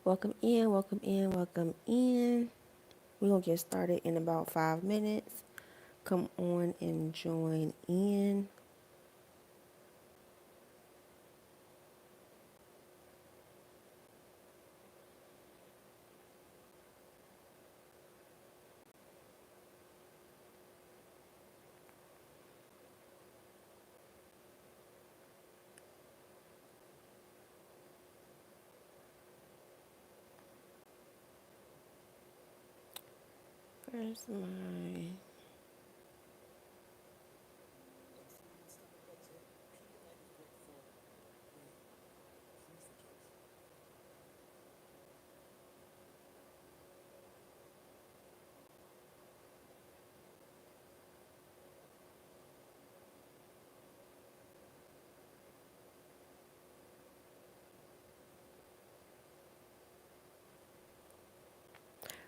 Welcome in, welcome in, welcome in. We're going to get started in about 5 minutes. Come on and join in. Where's my.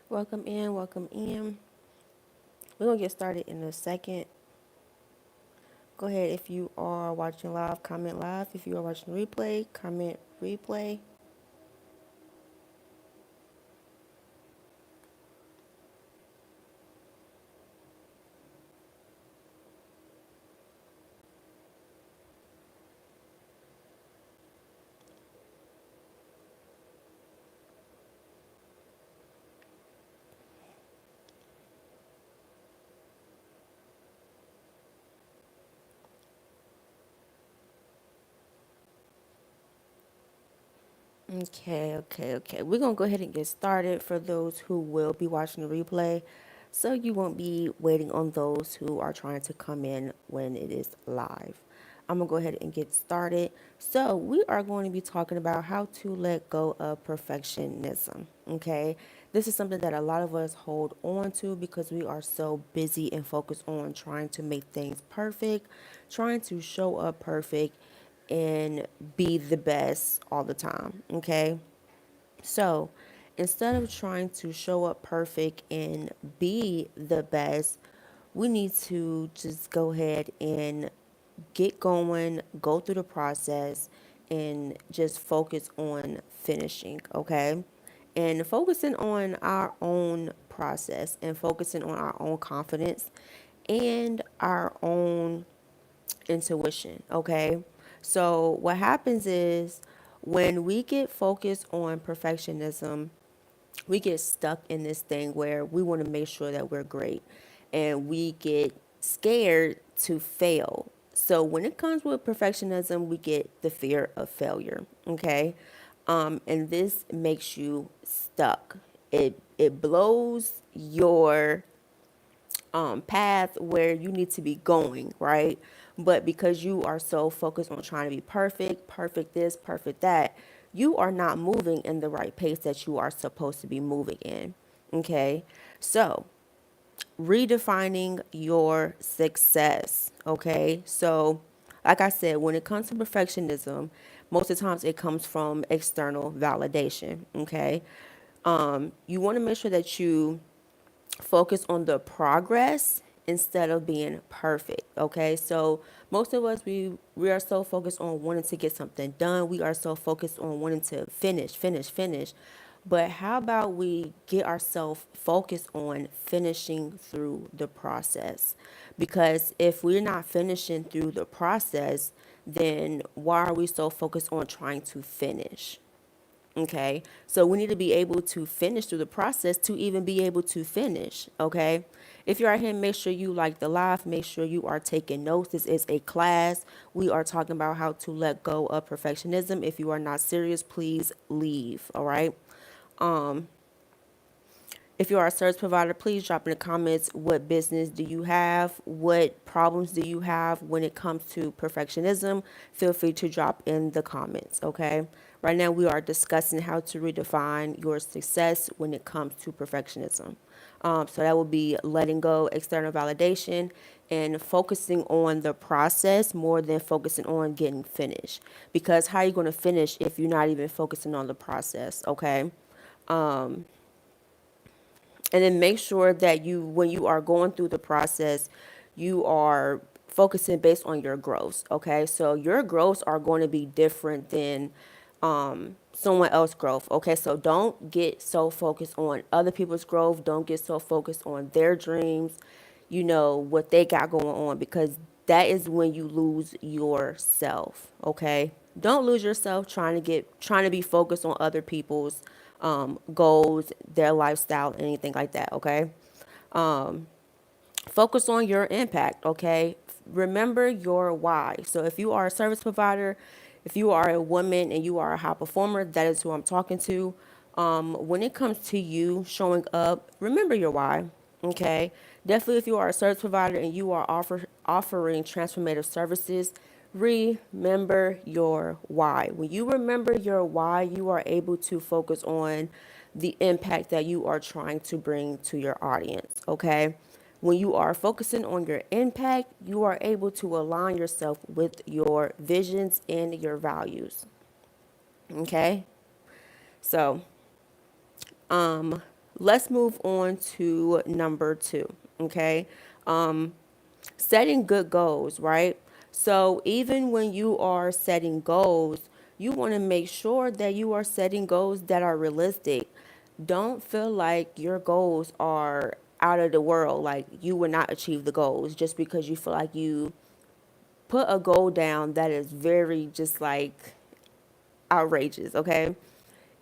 Welcome in, welcome in. We're going to get started in a second. Go ahead if you are watching live, comment live. If you are watching replay, comment replay. Okay. We're going to go ahead and get started for those who will be watching the replay. So you won't be waiting on those who are trying to come in when it is live. I'm going to go ahead and get started. So we are going to be talking about how to let go of perfectionism. Okay. This is something that a lot of us hold on to because we are so busy and focused on trying to make things perfect, trying to show up perfect and be the best all the time. Okay. So instead of trying to show up perfect and be the best, we need to just go ahead and get going, go through the process, and just focus on finishing. Okay. And focusing on our own process and focusing on our own confidence and our own intuition, okay? So what happens is when we get focused on perfectionism, we get stuck in this thing where we want to make sure that we're great and we get scared to fail. So when it comes with perfectionism, we get the fear of failure, okay? And this makes you stuck. It blows your path where you need to be going, right? But because you are so focused on trying to be perfect, perfect this, perfect that, you are not moving in the right pace that you are supposed to be moving in. Okay. So, redefining your success. Okay. So, like I said, when it comes to perfectionism, most of the times it comes from external validation. Okay. You want to make sure that you focus on the progress instead of being perfect. Okay. So most of us, we are so focused on wanting to get something done. We are so focused on wanting to finish. But how about we get ourselves focused on finishing through the process? Because if we're not finishing through the process, then why are we so focused on trying to finish? Okay. So we need to be able to finish through the process to even be able to finish. Okay. If you're out here, make sure you like the live, make sure you are taking notes. This is a class. We are talking about how to let go of perfectionism. If you are not serious, please leave. All right. If you are a service provider, please drop in the comments what business do you have? What problems do you have when it comes to perfectionism? Feel free to drop in the comments, okay? Right now, we are discussing how to redefine your success when it comes to perfectionism. So that will be letting go external validation and focusing on the process more than focusing on getting finished. Because how are you going to finish if you're not even focusing on the process, okay? And then make sure that you, when you are going through the process, you are focusing based on your growth. Okay. So your growths are going to be different than someone else's growth. Okay, so don't get so focused on other people's growth. Don't get so focused on their dreams, what they got going on, because that is when you lose yourself. Okay, don't lose yourself trying to be focused on other people's goals, their lifestyle, anything like that. Okay, focus on your impact. Okay, remember your why. So if you are a service provider, if you are a woman and you are a high performer, that is who I'm talking to. When it comes to you showing up, remember your why. Okay, definitely if you are a service provider and you are offering transformative services, remember your why. When you remember your why, you are able to focus on the impact that you are trying to bring to your audience. Okay, when you are focusing on your impact, you are able to align yourself with your visions and your values. Okay? So, let's move on to number 2. Okay? Setting good goals, right? So, even when you are setting goals, you want to make sure that you are setting goals that are realistic. Don't feel like your goals are out of the world, like you will not achieve the goals just because you feel like you put a goal down that is very just like outrageous. Okay,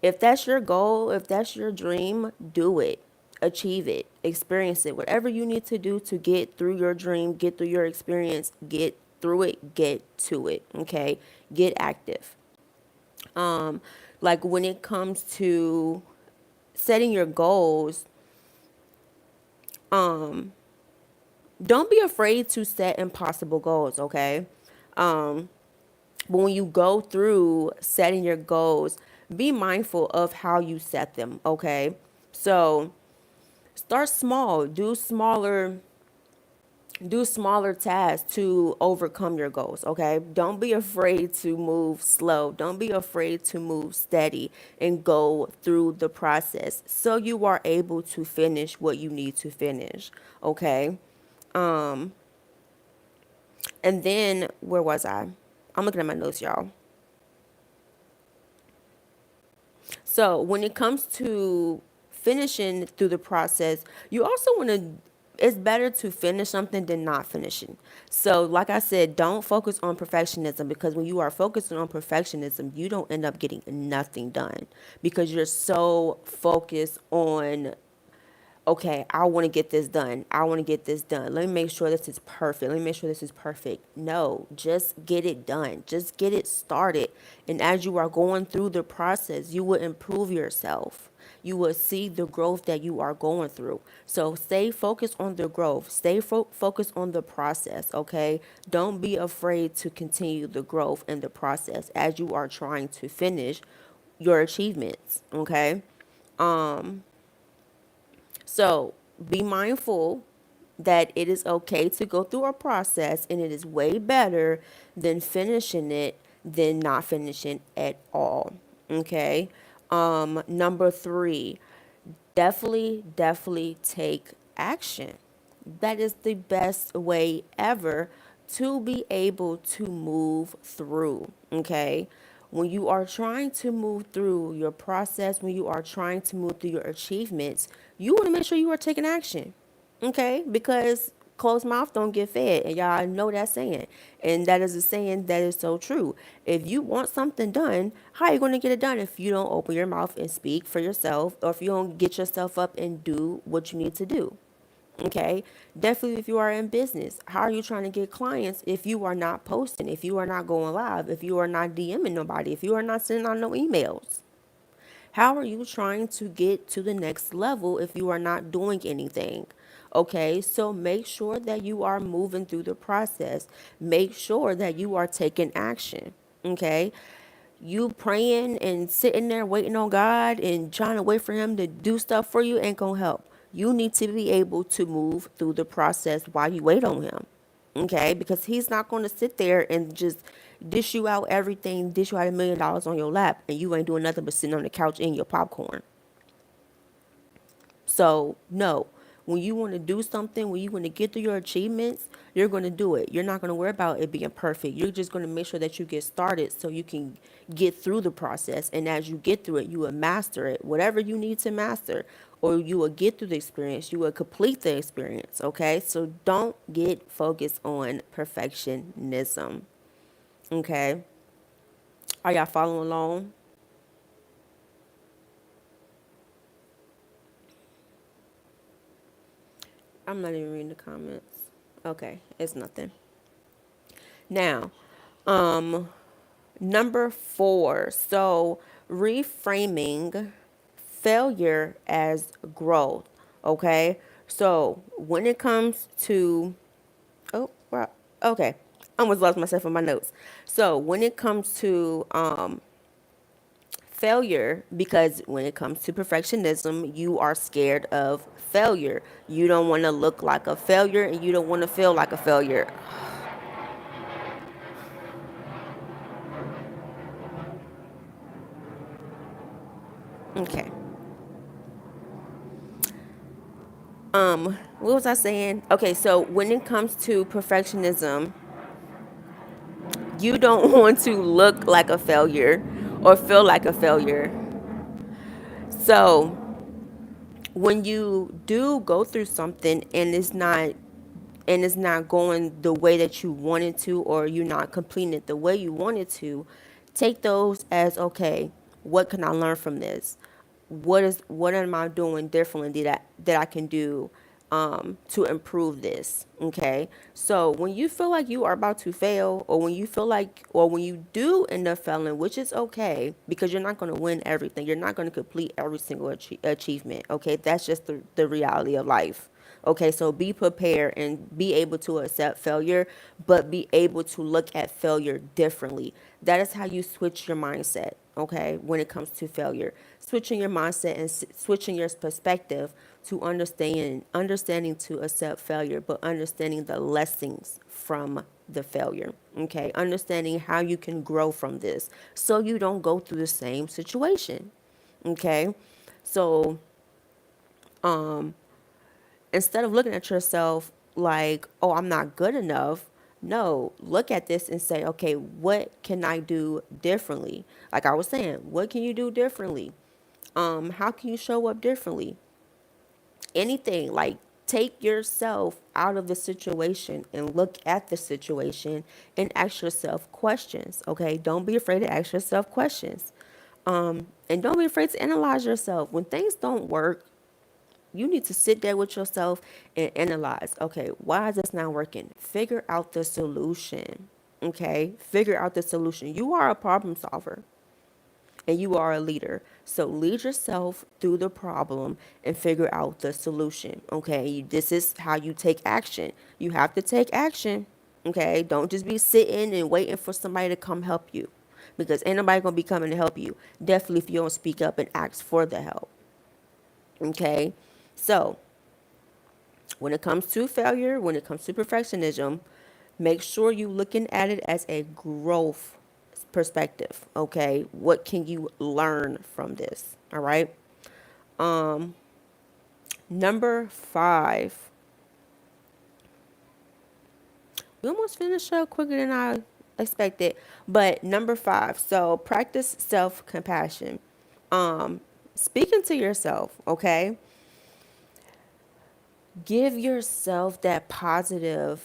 if that's your goal, if that's your dream, do it, achieve it, experience it, whatever you need to do to get through your dream, get through your experience, get through it, get to it. Okay, get active. Like when it comes to setting your goals, don't be afraid to set impossible goals. Okay, but when you go through setting your goals, be mindful of how you set them. Okay, so start small, do smaller tasks to overcome your goals. Okay, don't be afraid to move slow, don't be afraid to move steady and go through the process so you are able to finish what you need to finish. Okay, and then where was I'm looking at my notes, y'all. So when it comes to finishing through the process, you also want to, it's better to finish something than not finishing. So like I said, don't focus on perfectionism, because when you are focusing on perfectionism, you don't end up getting nothing done because you're so focused on, okay, I want to get this done. I want to get this done. Let me make sure this is perfect. Let me make sure this is perfect. No, just get it done. Just get it started. And as you are going through the process, you will improve yourself. You will see the growth that you are going through. So stay focused on the growth. Stay focused on the process, okay? Don't be afraid to continue the growth and the process as you are trying to finish your achievements, okay? So be mindful that it is okay to go through a process, and it is way better than finishing it than not finishing at all. Okay. Number 3, definitely take action. That is the best way ever to be able to move through. Okay. When you are trying to move through your process, when you are trying to move through your achievements, you want to make sure you are taking action. Okay. Because closed mouth don't get fed. And y'all know that saying. And that is a saying that is so true. If you want something done, how are you going to get it done if you don't open your mouth and speak for yourself, or if you don't get yourself up and do what you need to do? Okay. Definitely if you are in business, how are you trying to get clients if you are not posting, if you are not going live, if you are not DMing nobody, if you are not sending out no emails? How are you trying to get to the next level if you are not doing anything? Okay, so make sure that you are moving through the process. Make sure that you are taking action. Okay, you praying and sitting there waiting on God and trying to wait for Him to do stuff for you ain't gonna help. You need to be able to move through the process while you wait on Him. Okay, because He's not going to sit there and just dish you out everything, dish you out $1 million on your lap, and you ain't doing nothing but sitting on the couch eating your popcorn. So, no, When you want to do something, when you want to get through your achievements, you're going to do it. You're not going to worry about it being perfect. You're just going to make sure that you get started so you can get through the process. And as you get through it, you will master it. Whatever you need to master, or you will get through the experience, you will complete the experience. Okay? So don't get focused on perfectionism. Okay? Are y'all following along? I'm not even reading the comments. Okay, it's nothing. Now, number 4. So, reframing failure as growth. Okay, so when it comes to, oh, wow, okay, I almost lost myself in my notes. So, when it comes to failure, because when it comes to perfectionism, you are scared of failure. You don't want to look like a failure and you don't want to feel like a failure. Okay. What was I saying? Okay, so when it comes to perfectionism, you don't want to look like a failure or feel like a failure. So, when you do go through something and it's not going the way that you wanted to, or you're not completing it the way you wanted to, take those as, okay, what can I learn from this? What am I doing differently that I can do to improve this? Okay, so when you feel like you are about to fail, or when you feel like, or when you do end up failing, which is okay, because you're not going to win everything, you're not going to complete every single achievement. Okay, that's just the reality of life. Okay, so be prepared and be able to accept failure, but be able to look at failure differently. That is how you switch your mindset, okay, when it comes to failure. Switching your mindset and switching your perspective to understanding to accept failure, but understanding the lessons from the failure, okay? Understanding how you can grow from this so you don't go through the same situation, okay? So, instead of looking at yourself like, oh, I'm not good enough, no, look at this and say, okay, what can I do differently? Like I was saying, what can you do differently? How can you show up differently? Anything, like, take yourself out of the situation and look at the situation and ask yourself questions. Okay, don't be afraid to ask yourself questions. And don't be afraid to analyze yourself. When things don't work, you need to sit there with yourself and analyze, okay, why is this not working? Figure out the solution. Okay, figure out the solution. You are a problem solver and you are a leader. So lead yourself through the problem and figure out the solution. Okay, this is how you take action. You have to take action. Okay, don't just be sitting and waiting for somebody to come help you, because ain't nobody gonna be coming to help you. Definitely if you don't speak up and ask for the help. Okay, so when it comes to failure, when it comes to perfectionism, make sure you're looking at it as a growth perspective. Okay, what can you learn from this? All right. Number 5. We almost finished up quicker than I expected, but number 5. So practice self-compassion. Speaking to yourself. Okay, give yourself that positive,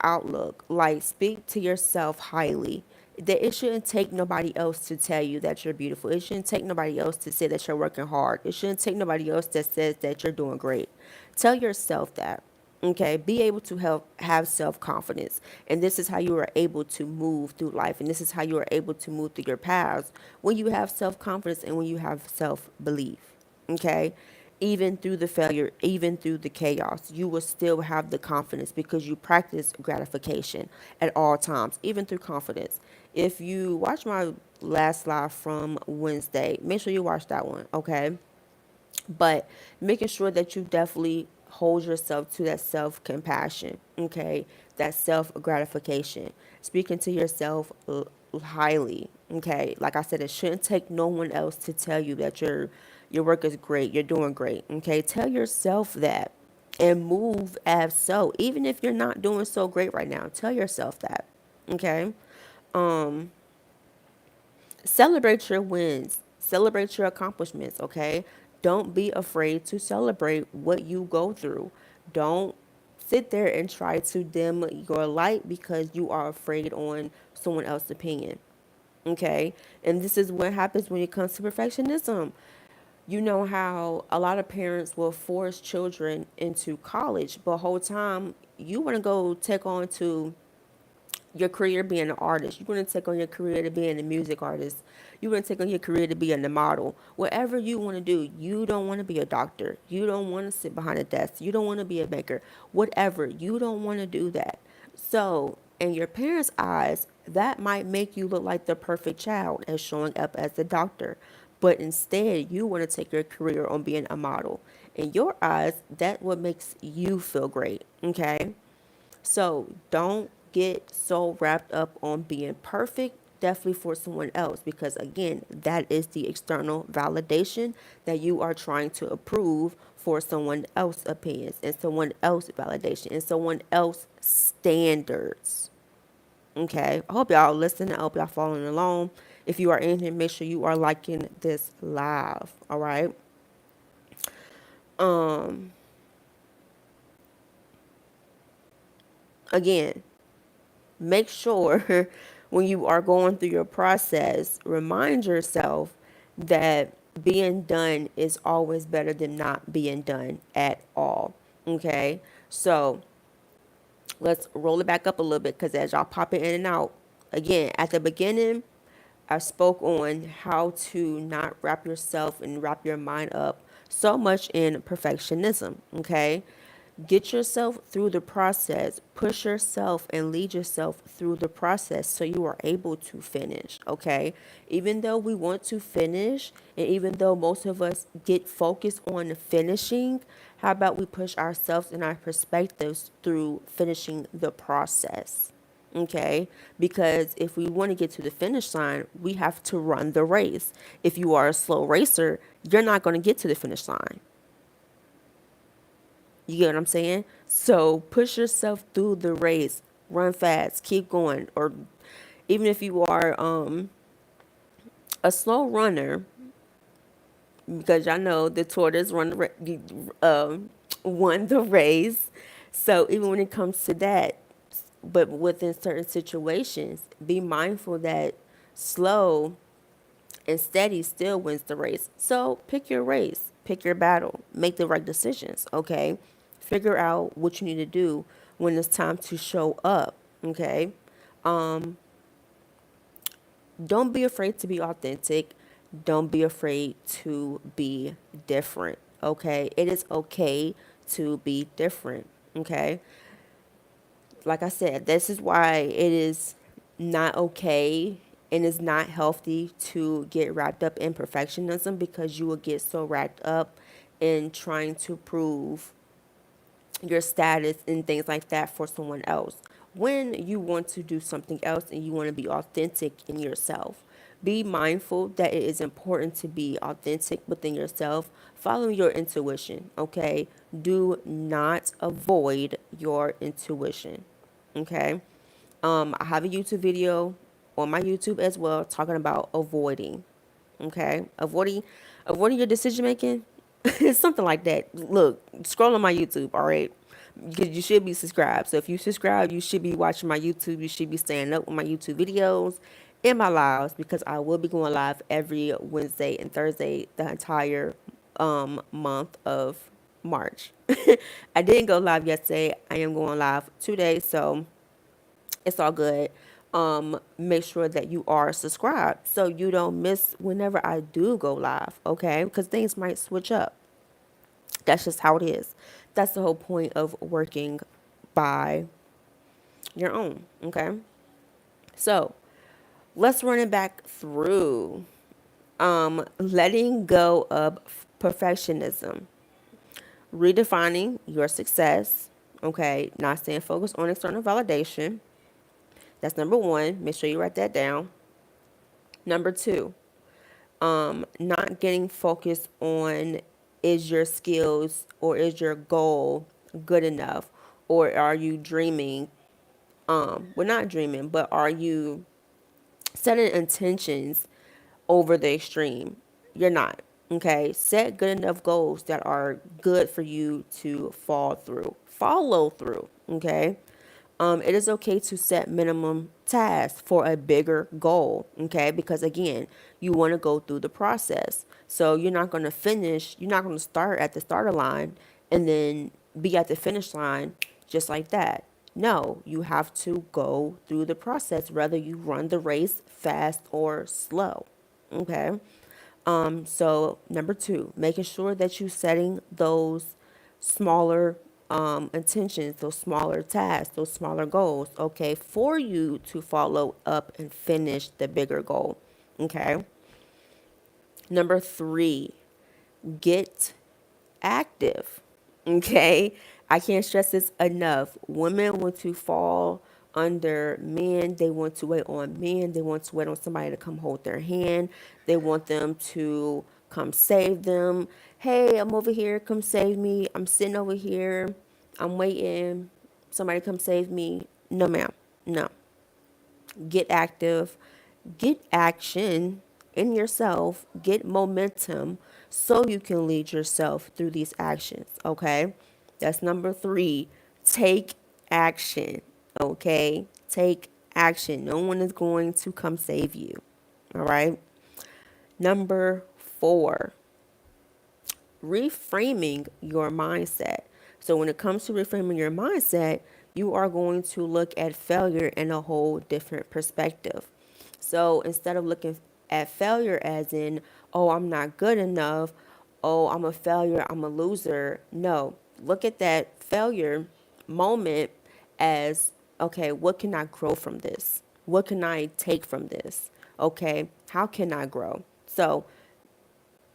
outlook. Like, speak to yourself highly. That it shouldn't take nobody else to tell you that you're beautiful. It shouldn't take nobody else to say that you're working hard. It shouldn't take nobody else that says that you're doing great. Tell yourself that. Okay, be able to have self confidence, and this is how you are able to move through life, and this is how you are able to move through your paths when you have self confidence and when you have self belief. Okay, even through the failure, even through the chaos, you will still have the confidence because you practice gratification at all times, even through confidence. If you watch my last live from Wednesday, make sure you watch that one, okay? But making sure that you definitely hold yourself to that self compassion, okay? That self gratification. Speaking to yourself highly, Okay, like I said, it shouldn't take no one else to tell you that your work is great, you're doing great. Okay, tell yourself that and move as so. Even if you're not doing so great right now, tell yourself that. Okay, celebrate your wins, celebrate your accomplishments. Okay, don't be afraid to celebrate what you go through. Don't sit there and try to dim your light because you are afraid on someone else's opinion. Okay. And this is what happens when it comes to perfectionism. You know how a lot of parents will force children into college, but whole time you want to go take on to your career being an artist. You want to take on your career to being a music artist. You want to take on your career to being a model. Whatever you want to do, you don't want to be a doctor. You don't want to sit behind a desk. You don't want to be a banker. Whatever. You don't want to do that. So, in your parents' eyes, that might make you look like the perfect child as showing up as the doctor. But instead, you want to take your career on being a model. In your eyes, that's what makes you feel great. Okay? So don't get so wrapped up on being perfect, definitely for someone else, because again, that is the external validation that you are trying to approve for someone else's opinions and someone else's validation and someone else's standards. Okay, I hope y'all listening. I hope y'all following along. If you are in here, make sure you are liking this live. All right. Again, make sure when you are going through your process, remind yourself that being done is always better than not being done at all. Okay, so let's roll it back up a little bit because as y'all pop it in and out, again, at the beginning, I spoke on how to not wrap yourself and wrap your mind up so much in perfectionism. Okay, get yourself through the process, push yourself and lead yourself through the process so you are able to finish. Okay, even though we want to finish, and even though most of us get focused on finishing, how about we push ourselves and our perspectives through finishing the process? Okay, because if we want to get to the finish line, we have to run the race. If you are a slow racer, you're not going to get to the finish line. You get what I'm saying? So push yourself through the race, run fast, keep going. Or even if you are a slow runner, because y'all know the tortoise won the race. So even when it comes to that, but within certain situations, be mindful that slow and steady still wins the race. So pick your race, pick your battle, make the right decisions, okay? Figure out what you need to do when it's time to show up, okay? Don't be afraid to be authentic. Don't be afraid to be different, okay? It is okay to be different, okay? Like I said, this is why it is not okay and it's not healthy to get wrapped up in perfectionism because you will get so wrapped up in trying to prove your status and things like that for someone else. When you want to do something else and you want to be authentic in yourself, be mindful that it is important to be authentic within yourself. Follow your intuition, okay? Do not avoid your intuition, okay? I have a YouTube video on my YouTube as well talking about avoiding, okay? Avoiding your decision making. It's something like that. Look, scroll on my YouTube, all right? You should be subscribed. So if you subscribe, you should be watching my YouTube. You should be staying up with my YouTube videos and my lives because I will be going live every Wednesday and Thursday the entire month of March. I didn't go live yesterday. I am going live today, so it's all good. Make sure that you are subscribed so you don't miss whenever I do go live, okay? Because things might switch up. That's just how it is. That's the whole point of working by your own, okay? So let's run it back through. Letting go of perfectionism, redefining your success, okay? Not staying focused on external validation. That's number one. Make sure you write that down. Number two, not getting focused on, is your skills or is your goal good enough, or are you dreaming, well, not dreaming, but are you setting intentions over the extreme? You're not. Okay, set good enough goals that are good for you to follow through. Okay, it is okay to set minimum tasks for a bigger goal. Okay, because again, you want to go through the process. So you're not going to finish. You're not going to start at the starter line and then be at the finish line just like that. No, you have to go through the process, whether you run the race fast or slow. Okay. So number two, making sure that you're setting those smaller intentions, those smaller tasks, those smaller goals, okay, for you to follow up and finish the bigger goal. Okay. Number three, get active. Okay. I can't stress this enough. Women want to fall under men. They want to wait on men. They want to wait on somebody to come hold their hand. They want them to come save them. Hey, I'm over here. Come save me. I'm sitting over here. I'm waiting. Somebody come save me. No, ma'am. No. Get active, get action in yourself, get momentum so you can lead yourself through these actions. Okay. That's number three. Take action. Okay. Take action. No one is going to come save you. All right. Number four, reframing your mindset. So when it comes to reframing your mindset, you are going to look at failure in a whole different perspective. So instead of looking at failure as in, oh, I'm not good enough, oh, I'm a failure, I'm a loser. No, look at that failure moment as, okay, what can I grow from this? What can I take from this? Okay, how can I grow? So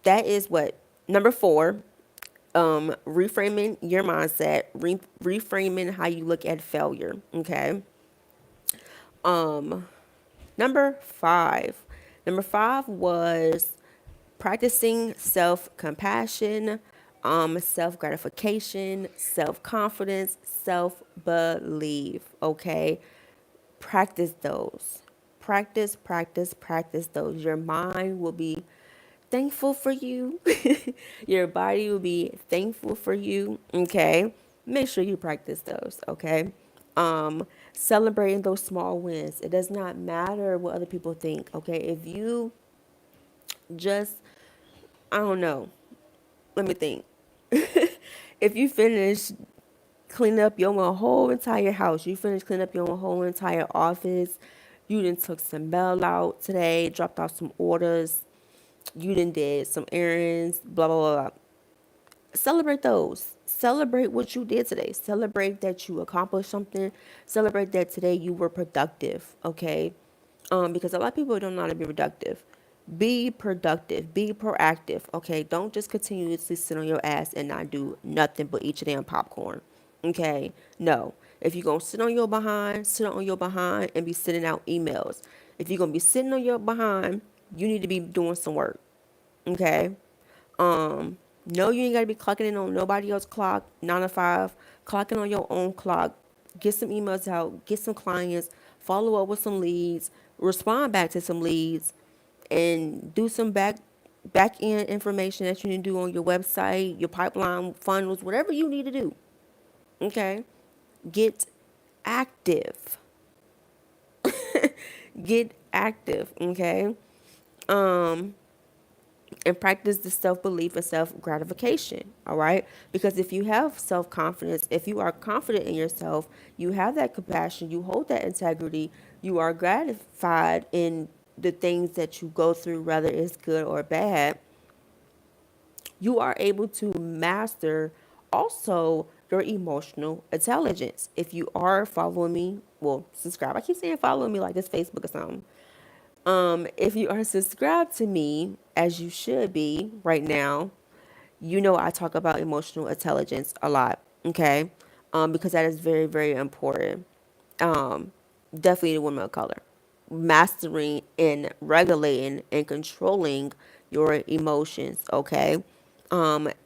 that is what number four, reframing your mindset, reframing how you look at failure. Okay. Number five. Number five was practicing self-compassion, self-gratification, self-confidence, self-belief. Okay. Practice those. Practice those. Your mind will be thankful for you. Your body will be thankful for you. Okay. Make sure you practice those. Okay. Celebrating those small wins. It does not matter what other people think. Okay. If you just, I don't know, let me think. If you finish cleaning up your whole entire house, you finish cleaning up your whole entire office, you done took some mail out today, dropped off some orders, you done did some errands, blah, blah, blah, blah. Celebrate those. Celebrate what you did today. Celebrate that you accomplished something. Celebrate that today you were productive, okay? Because a lot of people don't know how to be productive. Be productive. Be proactive, okay? Don't just continuously sit on your ass and not do nothing but eat your damn popcorn, okay? No. If you're going to sit on your behind and be sending out emails. If you're going to be sitting on your behind, you need to be doing some work, okay? No, you ain't gotta be clocking in on nobody else's clock, 9 to 5, clocking on your own clock. Get some emails out, get some clients, follow up with some leads, respond back to some leads, and do some back end information that you need to do on your website, your pipeline funnels, whatever you need to do. Okay? Get active. Get active, okay? And practice the self-belief and self-gratification, all right? Because if you have self-confidence, if you are confident in yourself, you have that compassion, you hold that integrity, you are gratified in the things that you go through, whether it's good or bad, you are able to master also your emotional intelligence. If you are following me, well, subscribe. I keep saying follow me like this Facebook or something. If you are subscribed to me, as you should be right now, you know I talk about emotional intelligence a lot, okay? Because that is very, very important. Um, Definitely the women of color. mastering and regulating and controlling your emotions, okay?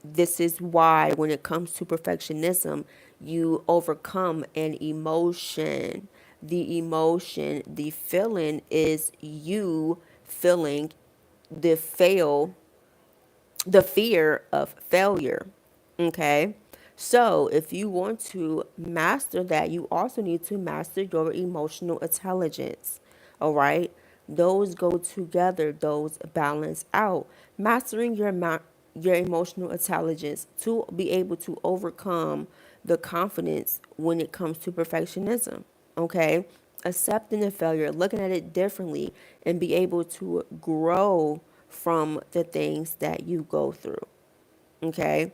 This is why when it comes to perfectionism, you overcome an emotion. The feeling is you feeling the fail the fear of failure. Okay. So, if you want to master that, you also need to master your emotional intelligence. All right. Those go together, those balance out. Mastering your emotional intelligence to be able to overcome the confidence when it comes to perfectionism. Okay. Accepting the failure, looking at it differently, and be able to grow from the things that you go through. Okay.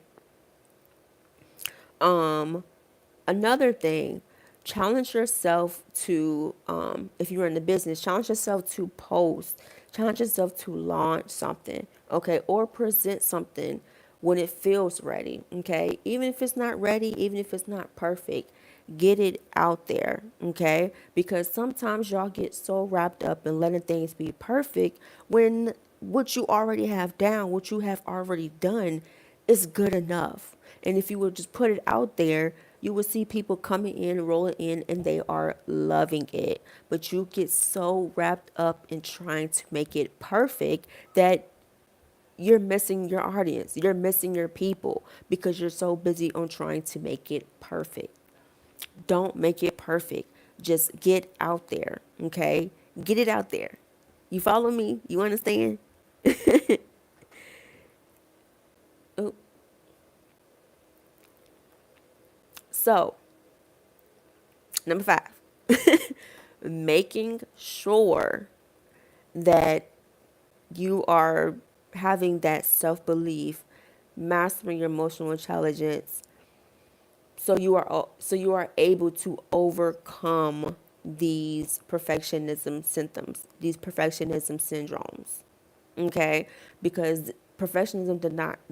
Another thing, challenge yourself to, if you're in the business, challenge yourself to post, challenge yourself to launch something, okay, or present something when it feels ready, okay, even if it's not ready, even if it's not perfect, get it out there, okay, because sometimes y'all get so wrapped up in letting things be perfect when what you already have down, what you have already done is good enough. And if you would just put it out there, you will see people coming in, rolling in, and they are loving it. But you get so wrapped up in trying to make it perfect that you're missing your audience. You're missing your people because you're so busy on trying to make it perfect. Don't make it perfect. Just get out there, okay? Get it out there. You follow me? You understand? Oop. So, number 5, making sure that you are having that self belief, mastering your emotional intelligence, so you are able to overcome these perfectionism symptoms, these perfectionism syndromes. Okay, because perfectionism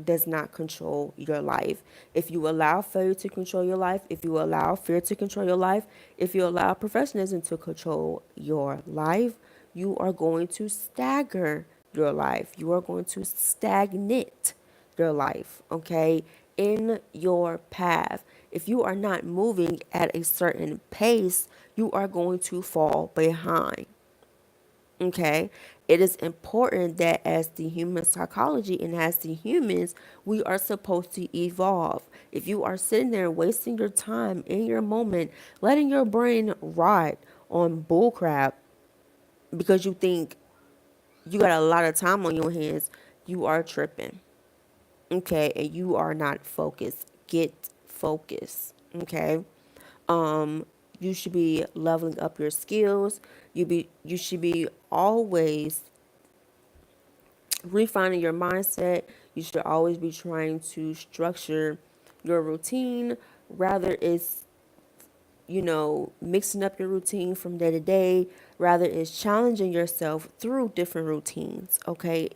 does not control your life. If you allow failure to control your life, if you allow fear to control your life, if you allow perfectionism to control your life, you are going to stagger your life. You are going to stagnate your life, okay, in your path. If you are not moving at a certain pace, you are going to fall behind. Okay, it is important that as the human psychology and as the humans, we are supposed to evolve. If you are sitting there wasting your time in your moment, letting your brain rot on bullcrap because you think you got a lot of time on your hands, you are tripping. Okay, and you are not focused. Get focused. Okay. You should be leveling up your skills. You should be always refining your mindset. You should always be trying to structure your routine. Rather, it's, mixing up your routine from day to day. Rather, it's challenging yourself through different routines. Okay,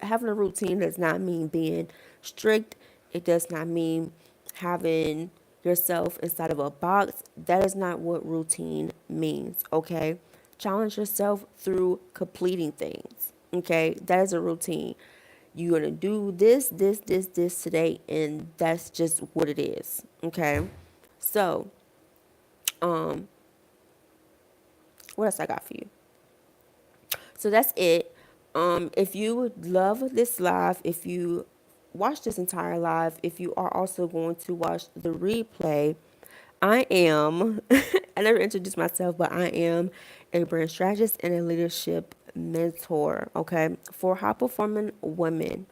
having a routine does not mean being strict. It does not mean having yourself inside of a box. That is not what routine means. Okay, challenge yourself through completing things. Okay, that is a routine. You're gonna do this today, and that's just what it is. Okay, so what else I got for you? So that's it. If you would love this live, if you watch this entire live, if you are also going to watch the replay, I am, I never introduced myself, but I am a brand strategist and a leadership mentor, okay, for high performing women.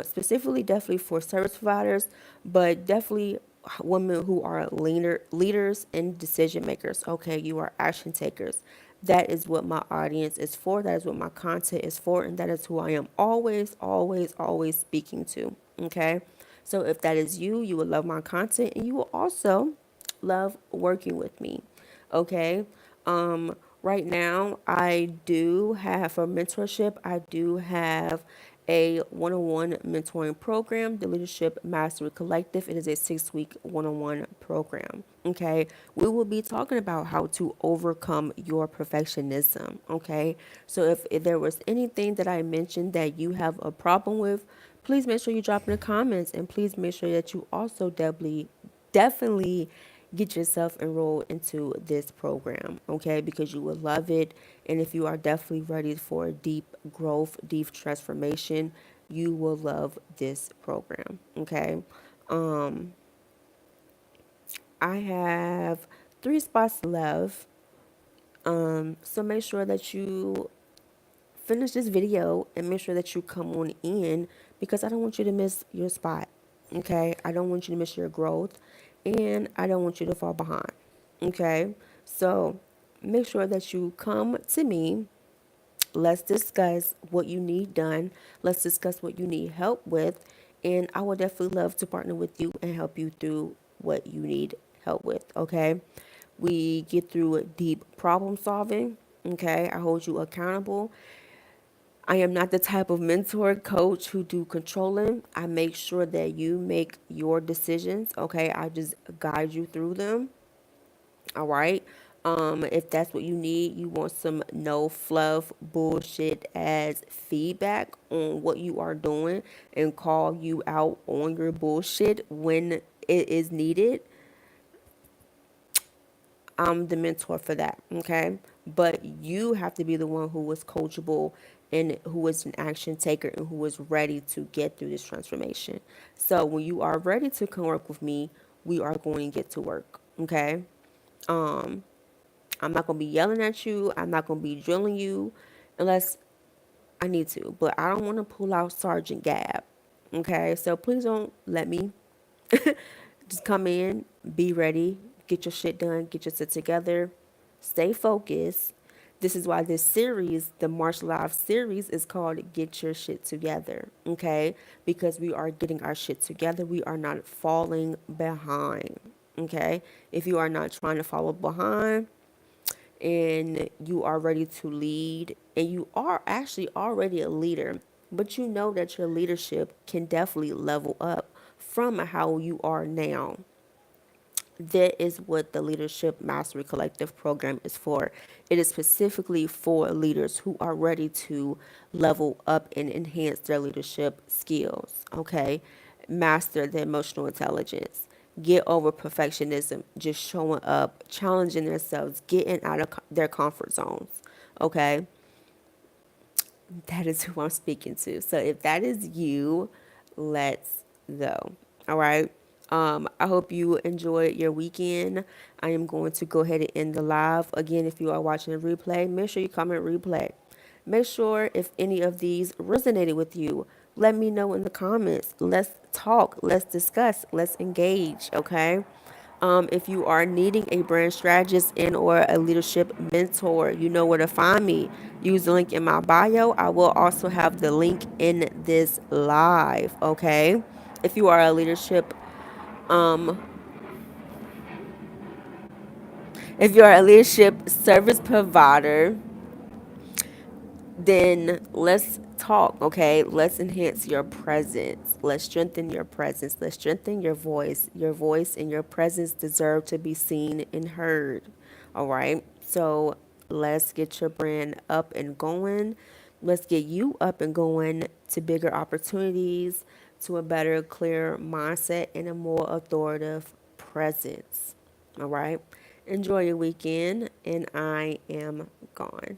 Specifically, definitely for service providers, but definitely women who are leaders and decision makers, okay, you are action takers. That is what my audience is for. That is what my content is for. And that is who I am always, always, always speaking to. Okay. So if that is you, you will love my content and you will also love working with me. Okay. Right now, I do have for mentorship, I do have a one-on-one mentoring program, the Leadership Mastery Collective. It is a 6-week one-on-one program. Okay, we will be talking about how to overcome your perfectionism. Okay, so if there was anything that I mentioned that you have a problem with, please make sure you drop in the comments, and please make sure that you also definitely get yourself enrolled into this program, okay? Because you will love it. And if you are definitely ready for deep growth, deep transformation, you will love this program, okay? I have 3 spots left. So make sure that you finish this video and make sure that you come on in, because I don't want you to miss your spot. Okay? I don't want you to miss your growth, and I don't want you to fall behind. Okay? So make sure that you come to me. Let's discuss what you need done. Let's discuss what you need help with. And I would definitely love to partner with you and help you through what you need help with. Okay? We get through deep problem solving. Okay? I hold you accountable. I am not the type of mentor coach who do controlling. I make sure that you make your decisions. Okay? I just guide you through them. All right. If that's what you need, you want some no fluff bullshit as feedback on what you are doing and call you out on your bullshit when it is needed. I'm the mentor for that, okay? But you have to be the one who is coachable and who is an action taker and who is ready to get through this transformation. So when you are ready to come work with me, we are going to get to work, okay? I'm not going to be yelling at you. I'm not going to be drilling you unless I need to. But I don't want to pull out Sergeant Gab. Okay? So please don't let me. Just come in, be ready, get your shit done, get your shit together, stay focused. This is why this series, the March Live series, is called Get Your Shit Together. Okay? Because we are getting our shit together. We are not falling behind. Okay? If you are not trying to follow behind, and you are ready to lead, and you are actually already a leader, but you know that your leadership can definitely level up from how you are now. That is what the Leadership Mastery Collective program is for. It is specifically for leaders who are ready to level up and enhance their leadership skills, okay? Master the emotional intelligence. Get over perfectionism, just showing up, challenging themselves, getting out of their comfort zones, okay? That is who I'm speaking to. So if that is you, let's go. All right. I hope you enjoyed your weekend. I am going to go ahead and end the live. Again, if you are watching a replay, make sure you comment replay. Make sure if any of these resonated with you, let me know in the comments. Let's talk. Let's discuss. Let's engage. Okay. If you are needing a brand strategist and or a leadership mentor, you know where to find me. Use the link in my bio. I will also have the link in this live, okay? If you are a leadership, if you are a leadership service provider, then let's talk, okay? Let's enhance your presence. Let's strengthen your presence. Let's strengthen your voice. Your voice and your presence deserve to be seen and heard, all right? So let's get your brand up and going. Let's get you up and going to bigger opportunities, to a better, clear mindset, and a more authoritative presence, all right? Enjoy your weekend, and I am gone.